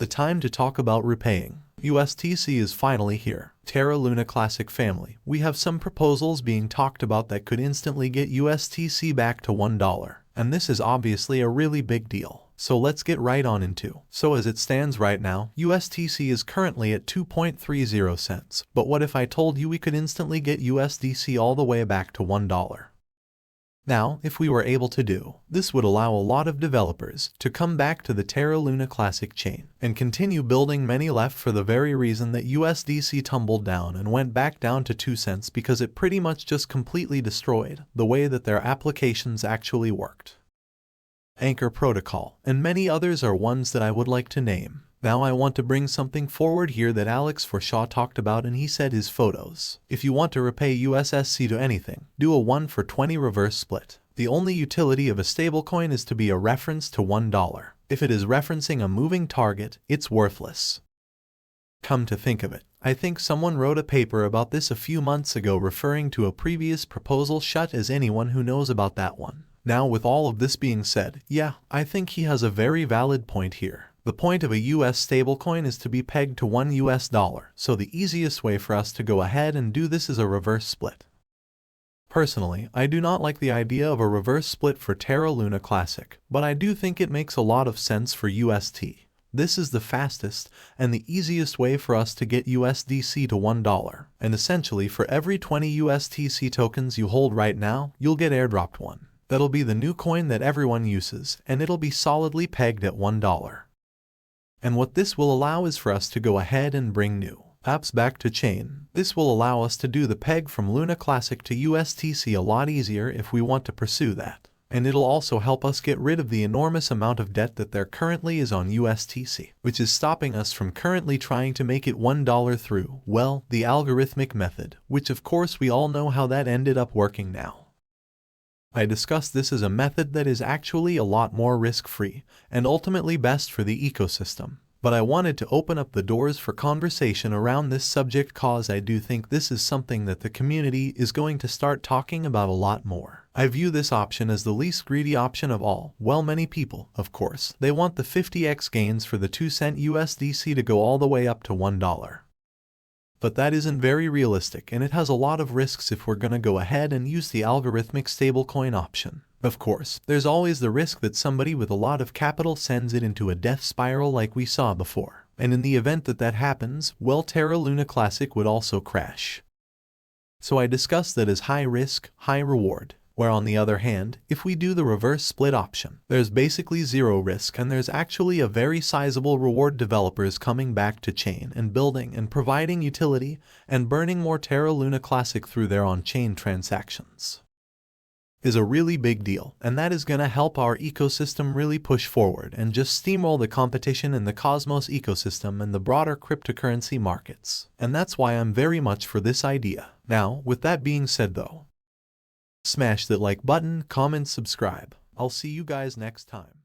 The time to talk about repaying. Ustc is finally here. Terra Luna Classic family. We have some proposals being talked about that could instantly get Ustc back to $1. And this is obviously a really big deal. So let's get right on into. So as it stands right now, Ustc is currently at 2.30 cents. But what if I told you we could instantly get USDC all the way back to $1? Now, if we were able to do, this would allow a lot of developers to come back to the Terra Luna Classic chain and continue building. Many left for the very reason that USDC tumbled down and went back down to 2 cents because it pretty much just completely destroyed the way that their applications actually worked. Anchor Protocol, and many others are ones that I would like to name. Now I want to bring something forward here that Alex Forshaw talked about, and he said his photos. If you want to repay USSC to anything, do a 1-for-20 reverse split. The only utility of a stablecoin is to be a reference to $1. If it is referencing a moving target, it's worthless. Come to think of it, I think someone wrote a paper about this a few months ago referring to a previous proposal. Shut as anyone who knows about that one. Now with all of this being said, yeah, I think he has a very valid point here. The point of a US stablecoin is to be pegged to $1, so the easiest way for us to go ahead and do this is a reverse split. Personally, I do not like the idea of a reverse split for Terra Luna Classic, but I do think it makes a lot of sense for UST. This is the fastest and the easiest way for us to get USDC to $1, and essentially for every 20 USTC tokens you hold right now, you'll get airdropped one. That'll be the new coin that everyone uses, and it'll be solidly pegged at $1. And what this will allow is for us to go ahead and bring new apps back to chain. This will allow us to do the peg from Luna Classic to USTC a lot easier if we want to pursue that. And it'll also help us get rid of the enormous amount of debt that there currently is on USTC, which is stopping us from currently trying to make it $1 through, well, the algorithmic method, which of course we all know how that ended up working now. I discussed this as a method that is actually a lot more risk-free and ultimately best for the ecosystem. But I wanted to open up the doors for conversation around this subject cause I do think this is something that the community is going to start talking about a lot more. I view this option as the least greedy option of all. Well, many people, of course, they want the 50x gains for the 2-cent USDC to go all the way up to $1. But that isn't very realistic, and it has a lot of risks if we're going to go ahead and use the algorithmic stablecoin option. Of course, there's always the risk that somebody with a lot of capital sends it into a death spiral like we saw before. And in the event that that happens, well, Terra Luna Classic would also crash. So I discussed that as high risk, high reward. Where on the other hand, if we do the reverse split option, there's basically zero risk and there's actually a very sizable reward. Developers coming back to chain and building and providing utility and burning more Terra Luna Classic through their on-chain transactions is a really big deal, and that is going to help our ecosystem really push forward and just steamroll the competition in the Cosmos ecosystem and the broader cryptocurrency markets. And that's why I'm very much for this idea. Now, with that being said though, smash that like button, comment, subscribe. I'll see you guys next time.